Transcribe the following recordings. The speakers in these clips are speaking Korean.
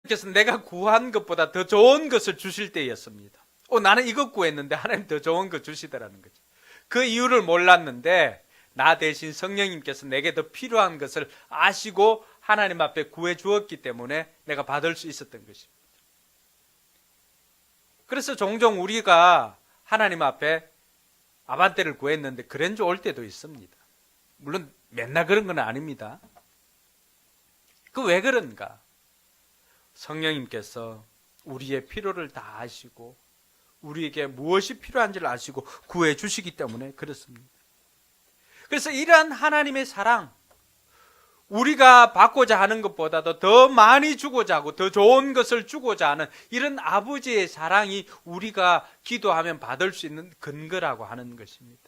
그래서 내가 구한 것보다 더 좋은 것을 주실 때였습니다. 나는 이것 구했는데 하나님 더 좋은 거 주시더라는 거죠. 그 이유를 몰랐는데 나 대신 성령님께서 내게 더 필요한 것을 아시고 하나님 앞에 구해 주었기 때문에 내가 받을 수 있었던 것입니다. 그래서 종종 우리가 하나님 앞에 아반떼를 구했는데 그랜저 올 때도 있습니다. 물론 맨날 그런 건 아닙니다. 그 왜 그런가? 성령님께서 우리의 필요를 다 아시고 우리에게 무엇이 필요한지를 아시고 구해 주시기 때문에 그렇습니다. 그래서 이러한 하나님의 사랑, 우리가 받고자 하는 것보다도 더 많이 주고자 하고 더 좋은 것을 주고자 하는 이런 아버지의 사랑이 우리가 기도하면 받을 수 있는 근거라고 하는 것입니다.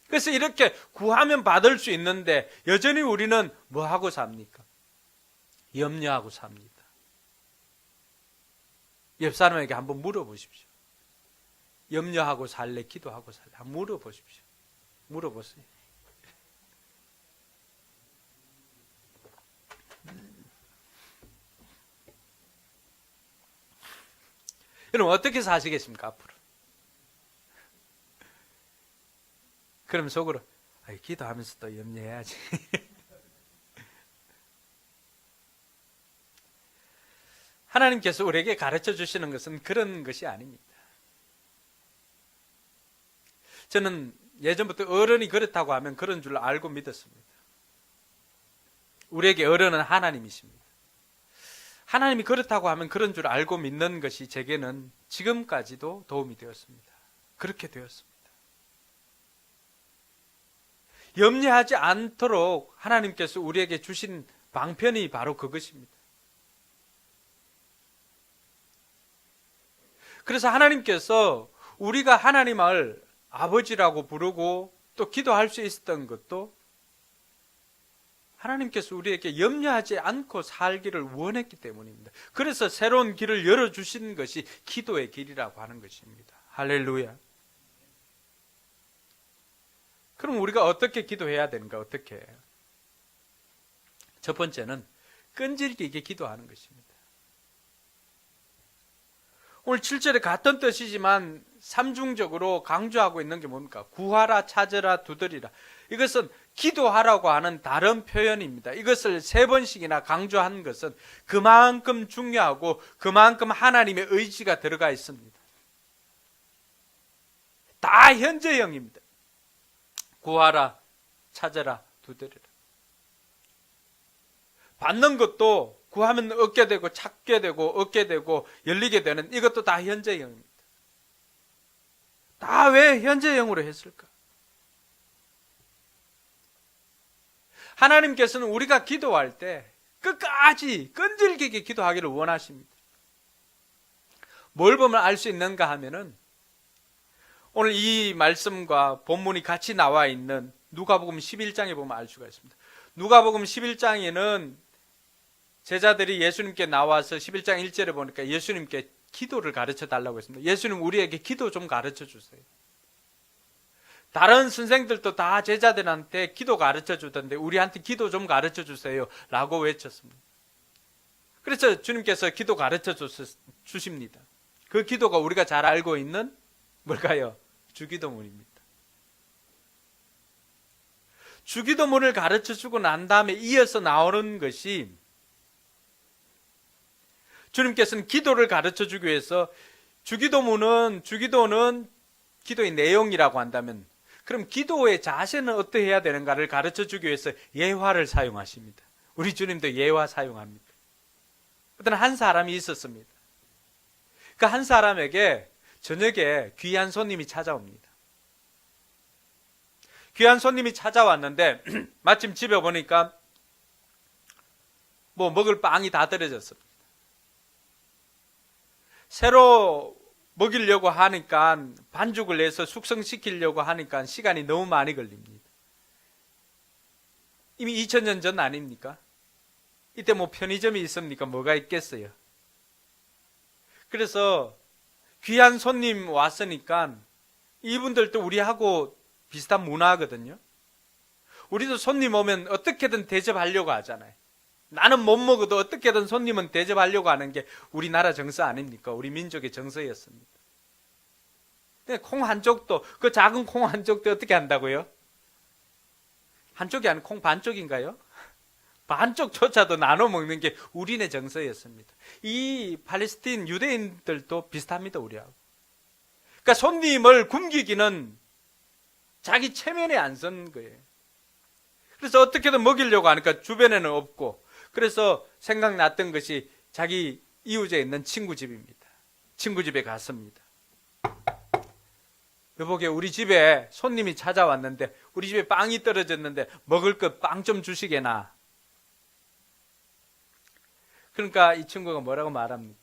그래서 이렇게 구하면 받을 수 있는데 여전히 우리는 뭐하고 삽니까? 염려하고 삽니다. 옆 사람에게 한번 물어보십시오. 염려하고 살래? 기도하고 살래? 한번 물어보십시오. 물어보세요. 여러분 어떻게 사시겠습니까? 앞으로. 그럼 속으로 기도하면서 또 염려해야지. 하나님께서 우리에게 가르쳐 주시는 것은 그런 것이 아닙니다. 저는 예전부터 어른이 그렇다고 하면 그런 줄 알고 믿었습니다. 우리에게 어른은 하나님이십니다. 하나님이 그렇다고 하면 그런 줄 알고 믿는 것이 제게는 지금까지도 도움이 되었습니다. 그렇게 되었습니다. 염려하지 않도록 하나님께서 우리에게 주신 방편이 바로 그것입니다. 그래서 하나님께서 우리가 하나님을 아버지라고 부르고 또 기도할 수 있었던 것도 하나님께서 우리에게 염려하지 않고 살기를 원했기 때문입니다. 그래서 새로운 길을 열어주신 것이 기도의 길이라고 하는 것입니다. 할렐루야. 그럼 우리가 어떻게 기도해야 되는가? 어떻게 해요? 첫 번째는 끈질기게 기도하는 것입니다. 오늘 7절에 같은 뜻이지만 삼중적으로 강조하고 있는 게 뭡니까? 구하라, 찾으라, 두드리라. 이것은 기도하라고 하는 다른 표현입니다. 이것을 3번씩이나 강조한 것은 그만큼 중요하고 그만큼 하나님의 의지가 들어가 있습니다. 다 현재형입니다. 구하라, 찾으라, 두드리라. 받는 것도 구하면 얻게 되고 찾게 되고 얻게 되고 열리게 되는 이것도 다 현재형입니다. 다 왜 현재형으로 했을까? 하나님께서는 우리가 기도할 때 끝까지 끈질기게 기도하기를 원하십니다. 뭘 보면 알 수 있는가 하면은 오늘 이 말씀과 본문이 같이 나와 있는 누가복음 11장에 보면 알 수가 있습니다. 누가복음 11장에는 제자들이 예수님께 나와서 11장 1절에 보니까 예수님께 기도를 가르쳐 달라고 했습니다. 예수님 우리에게 기도 좀 가르쳐 주세요. 다른 선생들도 다 제자들한테 기도 가르쳐 주던데 우리한테 기도 좀 가르쳐 주세요 라고 외쳤습니다. 그래서 주님께서 기도 가르쳐 주십니다. 그 기도가 우리가 잘 알고 있는 뭘까요? 주기도문입니다. 주기도문을 가르쳐 주고 난 다음에 이어서 나오는 것이 주님께서는 기도를 가르쳐 주기 위해서 기도는 기도의 내용이라고 한다면 그럼 기도의 자세는 어떻게 해야 되는가를 가르쳐 주기 위해서 예화를 사용하십니다. 우리 주님도 예화 사용합니다. 어떤 한 사람이 있었습니다. 그 한 사람에게 저녁에 귀한 손님이 찾아옵니다. 귀한 손님이 찾아왔는데 마침 집에 보니까 먹을 빵이 다 떨어졌습니다. 새로 먹이려고 하니까 반죽을 내서 숙성시키려고 하니까 시간이 너무 많이 걸립니다. 이미 2000년 전 아닙니까? 이때 편의점이 있습니까? 뭐가 있겠어요? 그래서 귀한 손님 왔으니까 이분들도 우리하고 비슷한 문화거든요. 우리도 손님 오면 어떻게든 대접하려고 하잖아요. 나는 못 먹어도 어떻게든 손님은 대접하려고 하는 게 우리나라 정서 아닙니까? 우리 민족의 정서였습니다. 콩 한 쪽도, 그 작은 콩 한 쪽도 어떻게 한다고요? 한쪽이 아니고 콩 반쪽인가요? 반쪽조차도 나눠 먹는 게 우리네 정서였습니다. 이 팔레스틴 유대인들도 비슷합니다, 우리하고. 그러니까 손님을 굶기기는 자기 체면에 안 선 거예요. 그래서 어떻게든 먹이려고 하니까 주변에는 없고, 그래서 생각났던 것이 자기 이웃에 있는 친구 집입니다. 친구 집에 갔습니다. 여보게, 우리 집에 손님이 찾아왔는데 우리 집에 빵이 떨어졌는데 먹을 것 빵 좀 주시게나. 그러니까 이 친구가 뭐라고 말합니까?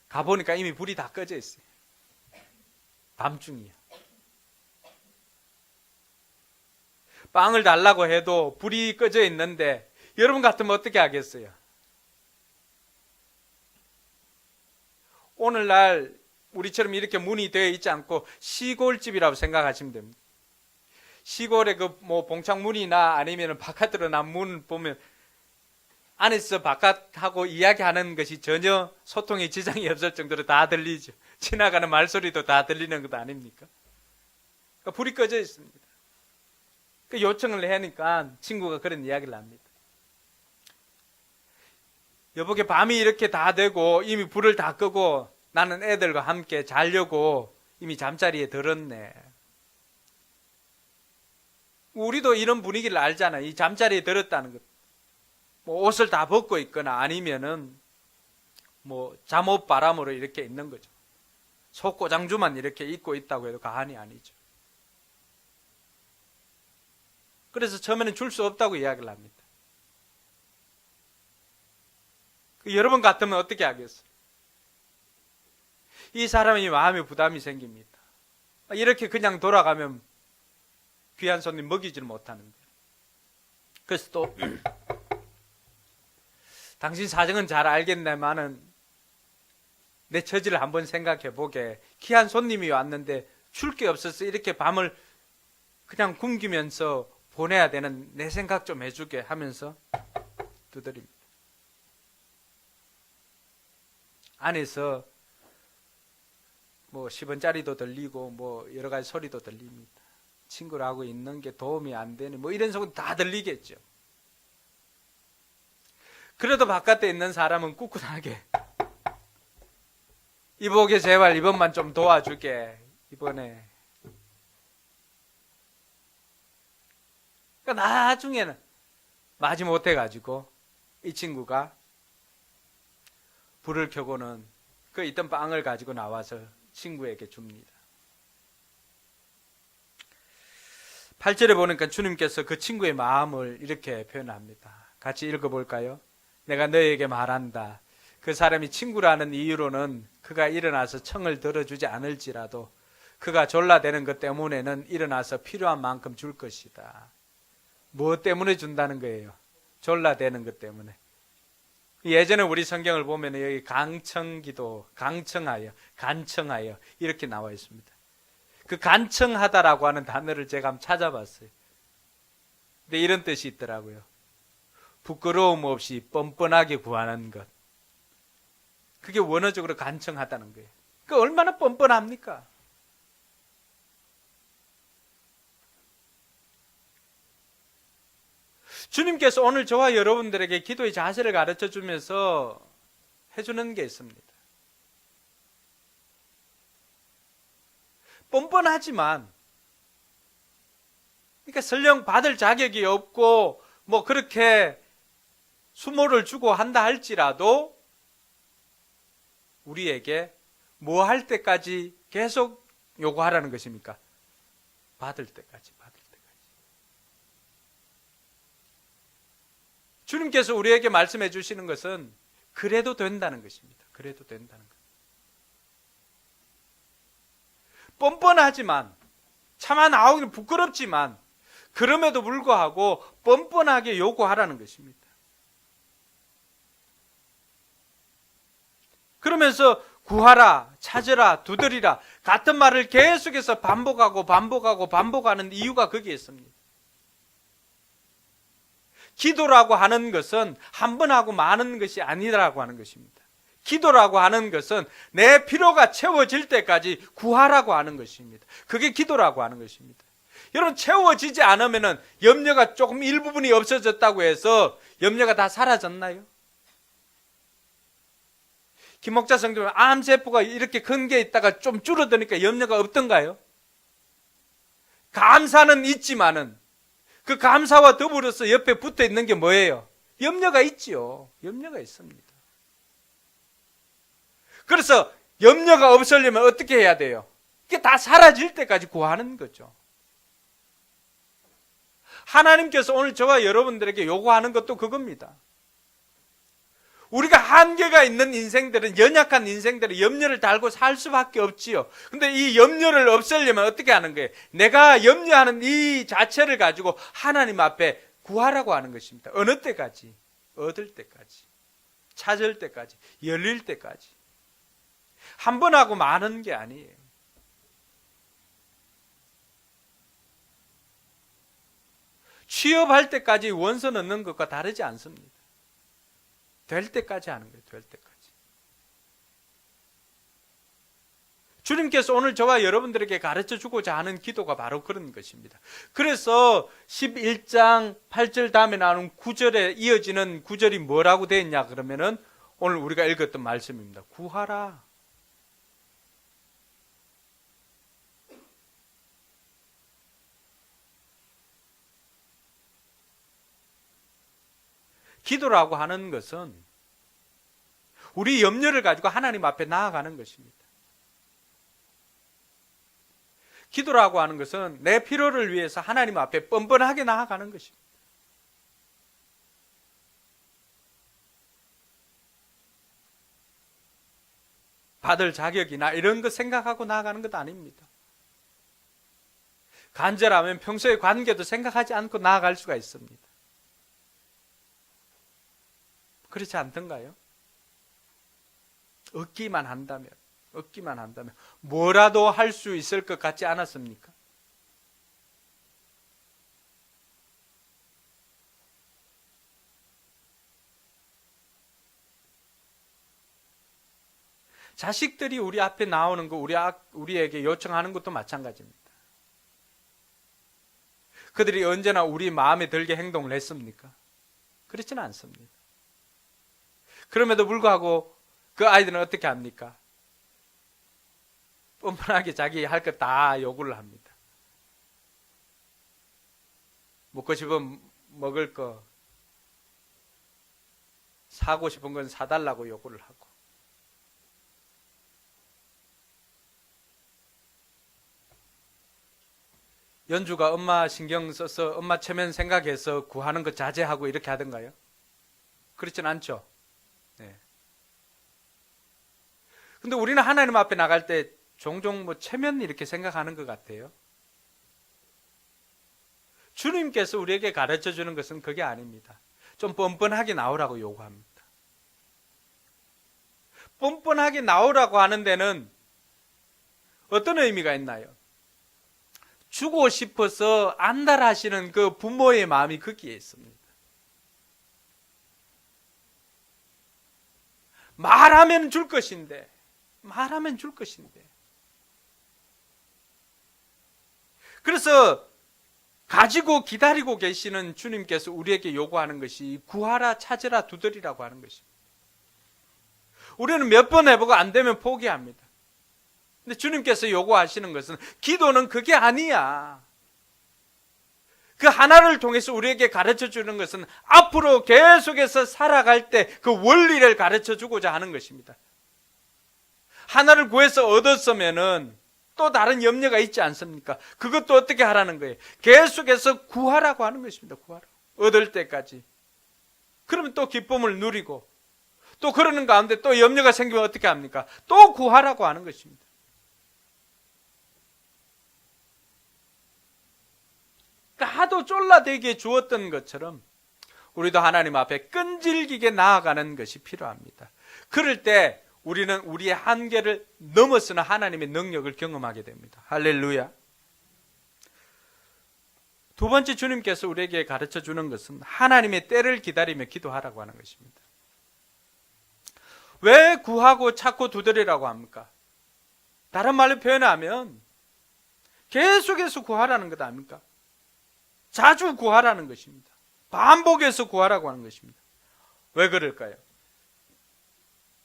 가보니까 이미 불이 다 꺼져 있어요. 밤중이야. 빵을 달라고 해도 불이 꺼져 있는데 여러분 같으면 어떻게 하겠어요? 오늘날 우리처럼 이렇게 문이 되어 있지 않고 시골집이라고 생각하시면 됩니다. 시골에 그 뭐 봉창문이나 아니면 바깥으로 난 문 보면 안에서 바깥하고 이야기하는 것이 전혀 소통에 지장이 없을 정도로 다 들리죠. 지나가는 말소리도 다 들리는 것 아닙니까? 그러니까 불이 꺼져 있습니다. 그 요청을 하니까 친구가 그런 이야기를 합니다. 여보게, 밤이 이렇게 다 되고 이미 불을 다 끄고 나는 애들과 함께 자려고 이미 잠자리에 들었네. 우리도 이런 분위기를 알잖아요. 이 잠자리에 들었다는 것. 뭐 옷을 다 벗고 있거나 아니면은 뭐 잠옷 바람으로 이렇게 있는 거죠. 속고장주만 이렇게 입고 있다고 해도 과언이 아니죠. 그래서 처음에는 줄 수 없다고 이야기를 합니다. 여러분 같으면 어떻게 하겠어요? 이 사람이 마음에 부담이 생깁니다. 이렇게 그냥 돌아가면 귀한 손님 먹이지를 못하는데. 그래서 또 당신 사정은 잘 알겠네만은 내 처지를 한번 생각해 보게. 귀한 손님이 왔는데 줄 게 없어서 이렇게 밤을 그냥 굶기면서 보내야 되는 내 생각 좀 해주게 하면서 두드립니다. 안에서 뭐 10원짜리도 들리고 뭐 여러 가지 소리도 들립니다. 친구라고 있는 게 도움이 안 되니 뭐 이런 소리 다 들리겠죠. 그래도 바깥에 있는 사람은 꿋꿋하게 이보게 제발 이번만 좀 도와주게. 이번에. 그러니까 나중에는 마지못해 가지고 이 친구가 불을 켜고는 그 있던 빵을 가지고 나와서 친구에게 줍니다. 8절에 보니까 주님께서 그 친구의 마음을 이렇게 표현합니다. 같이 읽어볼까요? 내가 너에게 말한다. 그 사람이 친구라는 이유로는 그가 일어나서 청을 들어주지 않을지라도 그가 졸라대는 것 때문에는 일어나서 필요한 만큼 줄 것이다. 무엇 때문에 준다는 거예요? 졸라대는 것 때문에. 예전에 우리 성경을 보면 여기 강청기도, 강청하여, 간청하여 이렇게 나와 있습니다. 그 간청하다라고 하는 단어를 제가 한번 찾아봤어요. 근데 이런 뜻이 있더라고요. 부끄러움 없이 뻔뻔하게 구하는 것. 그게 원어적으로 간청하다는 거예요. 그 얼마나 뻔뻔합니까? 주님께서 오늘 저와 여러분들에게 기도의 자세를 가르쳐 주면서 해주는 게 있습니다. 뻔뻔하지만, 그러니까 설령 받을 자격이 없고 뭐 그렇게 수모를 주고 한다 할지라도 우리에게 뭐 할 때까지 계속 요구하라는 것입니까? 받을 때까지. 주님께서 우리에게 말씀해 주시는 것은 그래도 된다는 것입니다. 그래도 된다는 것. 뻔뻔하지만, 차마 나오기는 부끄럽지만 그럼에도 불구하고 뻔뻔하게 요구하라는 것입니다. 그러면서 구하라, 찾으라, 두드리라 같은 말을 계속해서 반복하는 이유가 거기에 있습니다. 기도라고 하는 것은 한 번 하고 마는 것이 아니라고 하는 것입니다. 기도라고 하는 것은 내 필요가 채워질 때까지 구하라고 하는 것입니다. 그게 기도라고 하는 것입니다. 여러분, 채워지지 않으면 염려가 조금 일부분이 없어졌다고 해서 염려가 다 사라졌나요? 김목자 성도님, 암세포가 이렇게 큰 게 있다가 좀 줄어드니까 염려가 없던가요? 감사는 있지만은 그 감사와 더불어서 옆에 붙어 있는 게 뭐예요? 염려가 있지요. 염려가 있습니다. 그래서 염려가 없으려면 어떻게 해야 돼요? 이게 다 사라질 때까지 구하는 거죠. 하나님께서 오늘 저와 여러분들에게 요구하는 것도 그겁니다. 우리가 한계가 있는 인생들은, 연약한 인생들은 염려를 달고 살 수밖에 없지요. 근데 이 염려를 없애려면 어떻게 하는 거예요? 내가 염려하는 이 자체를 가지고 하나님 앞에 구하라고 하는 것입니다. 어느 때까지? 얻을 때까지, 찾을 때까지, 열릴 때까지. 한 번 하고 마는 게 아니에요. 취업할 때까지 원서 넣는 것과 다르지 않습니다. 될 때까지 하는 거예요. 될 때까지. 주님께서 오늘 저와 여러분들에게 가르쳐 주고자 하는 기도가 바로 그런 것입니다. 그래서 11장 8절 다음에 나오는 9절에 이어지는 9절이 뭐라고 되어 있냐 그러면은 오늘 우리가 읽었던 말씀입니다. 구하라. 기도라고 하는 것은 우리 염려를 가지고 하나님 앞에 나아가는 것입니다. 기도라고 하는 것은 내 필요를 위해서 하나님 앞에 뻔뻔하게 나아가는 것입니다. 받을 자격이나 이런 거 생각하고 나아가는 것 아닙니다. 간절하면 평소의 관계도 생각하지 않고 나아갈 수가 있습니다. 그렇지 않던가요? 얻기만 한다면 뭐라도 할 수 있을 것 같지 않았습니까? 자식들이 우리 앞에 나오는 거, 우리에게 요청하는 것도 마찬가지입니다. 그들이 언제나 우리 마음에 들게 행동을 했습니까? 그렇지는 않습니다. 그럼에도 불구하고 그 아이들은 어떻게 합니까? 뻔뻔하게 자기 할 것 다 요구를 합니다. 먹고 싶은 먹을 거, 사고 싶은 건 사달라고 요구를 하고. 연주가 엄마 신경 써서 엄마 체면 생각해서 구하는 거 자제하고 이렇게 하던가요? 그렇진 않죠. 네. 근데 우리는 하나님 앞에 나갈 때 종종 체면 이렇게 생각하는 것 같아요. 주님께서 우리에게 가르쳐 주는 것은 그게 아닙니다. 좀 뻔뻔하게 나오라고 요구합니다. 뻔뻔하게 나오라고 하는 데는 어떤 의미가 있나요? 주고 싶어서 안달하시는 그 부모의 마음이 거기에 있습니다. 말하면 줄 것인데. 그래서 가지고 기다리고 계시는 주님께서 우리에게 요구하는 것이 구하라, 찾으라, 두드리라고 하는 것입니다. 우리는 몇 번 해보고 안 되면 포기합니다. 근데 주님께서 요구하시는 것은 기도는 그게 아니야. 그 하나를 통해서 우리에게 가르쳐 주는 것은 앞으로 계속해서 살아갈 때 그 원리를 가르쳐 주고자 하는 것입니다. 하나를 구해서 얻었으면은 또 다른 염려가 있지 않습니까? 그것도 어떻게 하라는 거예요? 계속해서 구하라고 하는 것입니다. 구하라. 얻을 때까지. 그러면 또 기쁨을 누리고 또 그러는 가운데 또 염려가 생기면 어떻게 합니까? 또 구하라고 하는 것입니다. 하도 쫄라대기에 주었던 것처럼 우리도 하나님 앞에 끈질기게 나아가는 것이 필요합니다. 그럴 때 우리는 우리의 한계를 넘어서는 하나님의 능력을 경험하게 됩니다. 할렐루야. 두 번째 주님께서 우리에게 가르쳐 주는 것은 하나님의 때를 기다리며 기도하라고 하는 것입니다. 왜 구하고 찾고 두드리라고 합니까? 다른 말로 표현하면 계속해서 구하라는 것 아닙니까? 자주 구하라는 것입니다. 반복해서 구하라고 하는 것입니다. 왜 그럴까요?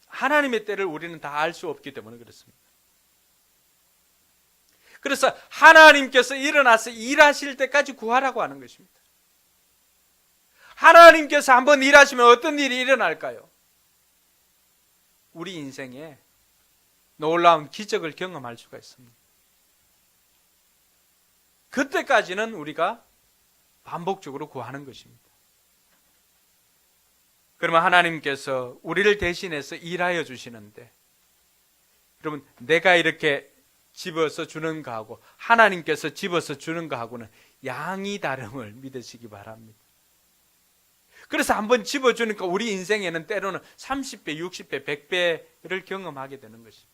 하나님의 때를 우리는 다 알 수 없기 때문에 그렇습니다. 그래서 하나님께서 일어나서 일하실 때까지 구하라고 하는 것입니다. 하나님께서 한번 일하시면 어떤 일이 일어날까요? 우리 인생에 놀라운 기적을 경험할 수가 있습니다. 그때까지는 우리가 반복적으로 구하는 것입니다. 그러면 하나님께서 우리를 대신해서 일하여 주시는데, 여러분, 내가 이렇게 집어서 주는 거하고 하나님께서 집어서 주는 거하고는 양이 다름을 믿으시기 바랍니다. 그래서 한번 집어주니까 우리 인생에는 때로는 30배, 60배, 100배를 경험하게 되는 것입니다.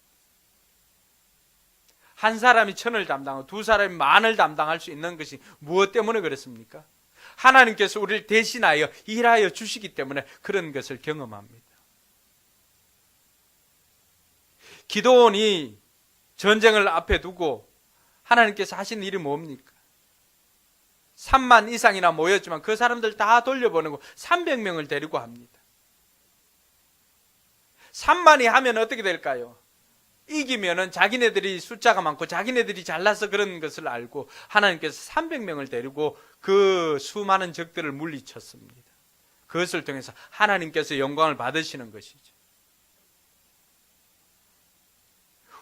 한 사람이 1000을 담당하고 두 사람이 10,000을 담당할 수 있는 것이 무엇 때문에 그렇습니까? 하나님께서 우리를 대신하여 일하여 주시기 때문에 그런 것을 경험합니다. 기드온이 전쟁을 앞에 두고 하나님께서 하신 일이 뭡니까? 3만 이상이나 모였지만 그 사람들 다 돌려보내고 300명을 데리고 합니다. 3만이 하면 어떻게 될까요? 이기면은 자기네들이 숫자가 많고 자기네들이 잘나서 그런 것을 알고 하나님께서 300명을 데리고 그 수많은 적들을 물리쳤습니다. 그것을 통해서 하나님께서 영광을 받으시는 것이죠.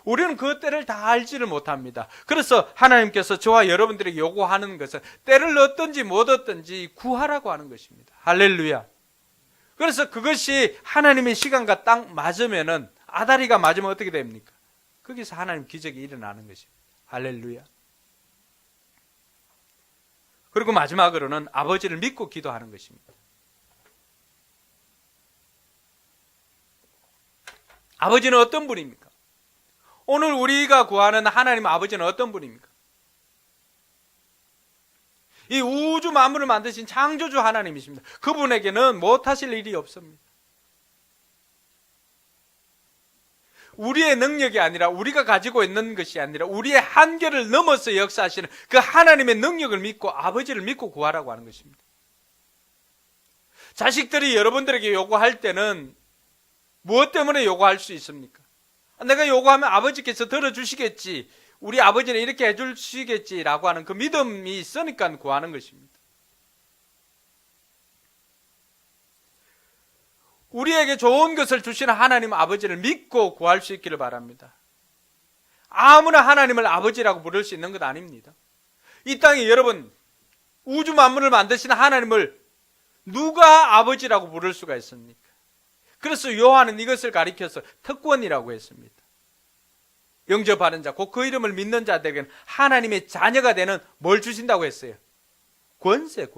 우리는 그 때를 다 알지를 못합니다. 그래서 하나님께서 저와 여러분들에게 요구하는 것은 때를 얻든지 못 얻든지 구하라고 하는 것입니다. 할렐루야. 그래서 그것이 하나님의 시간과 딱 맞으면은, 아다리가 맞으면 어떻게 됩니까? 거기서 하나님 기적이 일어나는 것입니다. 할렐루야. 그리고 마지막으로는 아버지를 믿고 기도하는 것입니다. 아버지는 어떤 분입니까? 오늘 우리가 구하는 하나님 아버지는 어떤 분입니까? 이 우주 만물을 만드신 창조주 하나님이십니다. 그분에게는 못하실 일이 없습니다. 우리의 능력이 아니라, 우리가 가지고 있는 것이 아니라 우리의 한계를 넘어서 역사하시는 그 하나님의 능력을 믿고 아버지를 믿고 구하라고 하는 것입니다. 자식들이 여러분들에게 요구할 때는 무엇 때문에 요구할 수 있습니까? 내가 요구하면 아버지께서 들어주시겠지, 우리 아버지는 이렇게 해주시겠지라고 하는 그 믿음이 있으니까 구하는 것입니다. 우리에게 좋은 것을 주시는 하나님 아버지를 믿고 구할 수 있기를 바랍니다. 아무나 하나님을 아버지라고 부를 수 있는 것 아닙니다. 이 땅에 여러분, 우주 만물을 만드시는 하나님을 누가 아버지라고 부를 수가 있습니까? 그래서 요한은 이것을 가리켜서 특권이라고 했습니다. 영접하는 자, 곧 그 이름을 믿는 자들에게는 하나님의 자녀가 되는 뭘 주신다고 했어요? 권세.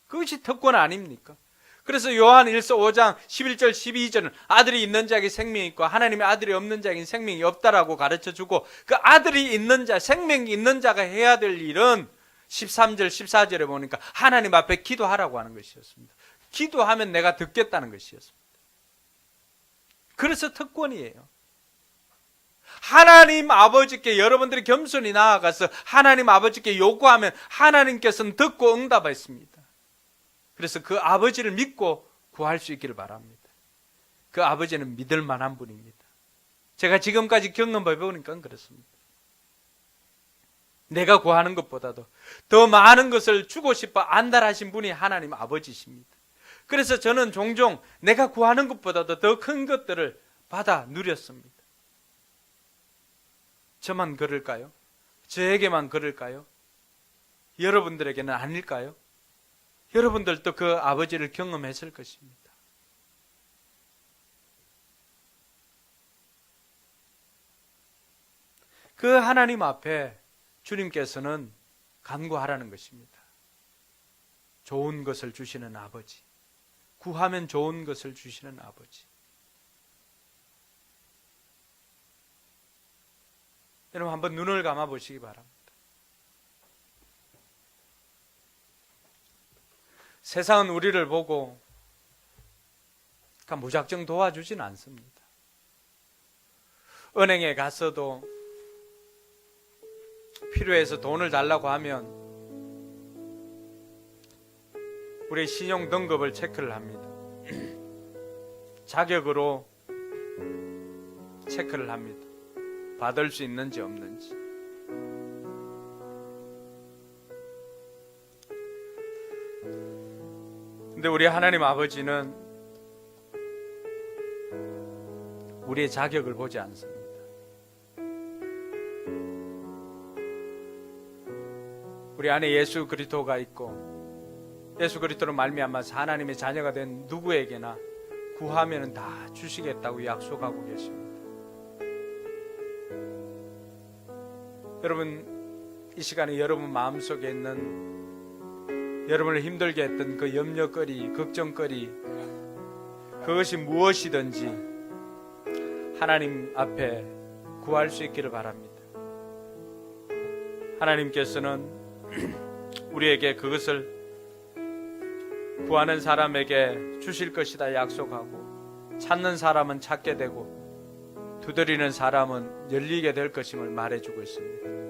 그것이 특권 아닙니까? 그래서 요한 1서 5장 11절 12절은 아들이 있는 자에게 생명이 있고 하나님의 아들이 없는 자에게는 생명이 없다라고 가르쳐주고, 그 아들이 있는 자, 생명이 있는 자가 해야 될 일은 13절 14절에 보니까 하나님 앞에 기도하라고 하는 것이었습니다. 기도하면 내가 듣겠다는 것이었습니다. 그래서 특권이에요. 하나님 아버지께 여러분들이 겸손히 나아가서 하나님 아버지께 요구하면 하나님께서는 듣고 응답하십니다. 그래서 그 아버지를 믿고 구할 수 있기를 바랍니다. 그 아버지는 믿을 만한 분입니다. 제가 지금까지 경험해 보니까 그렇습니다. 내가 구하는 것보다도 더 많은 것을 주고 싶어 안달하신 분이 하나님 아버지십니다. 그래서 저는 종종 내가 구하는 것보다도 더 큰 것들을 받아 누렸습니다. 저만 그럴까요? 저에게만 그럴까요? 여러분들에게는 아닐까요? 여러분들도 그 아버지를 경험했을 것입니다. 그 하나님 앞에 주님께서는 간구하라는 것입니다. 좋은 것을 주시는 아버지, 구하면 좋은 것을 주시는 아버지. 여러분 한번 눈을 감아 보시기 바랍니다. 세상은 우리를 보고 무작정 도와주진 않습니다. 은행에 갔어도 필요해서 돈을 달라고 하면 우리의 신용 등급을 체크를 합니다. 자격으로 체크를 합니다. 받을 수 있는지 없는지. 근데 우리 하나님 아버지는 우리의 자격을 보지 않습니다. 우리 안에 예수 그리스도가 있고 예수 그리스도로 말미암아서 하나님의 자녀가 된 누구에게나 구하면 다 주시겠다고 약속하고 계십니다. 여러분, 이 시간에 여러분 마음속에 있는 여러분을 힘들게 했던 그 염려거리, 걱정거리, 그것이 무엇이든지 하나님 앞에 구할 수 있기를 바랍니다. 하나님께서는 우리에게 그것을 구하는 사람에게 주실 것이다 약속하고, 찾는 사람은 찾게 되고 두드리는 사람은 열리게 될 것임을 말해주고 있습니다.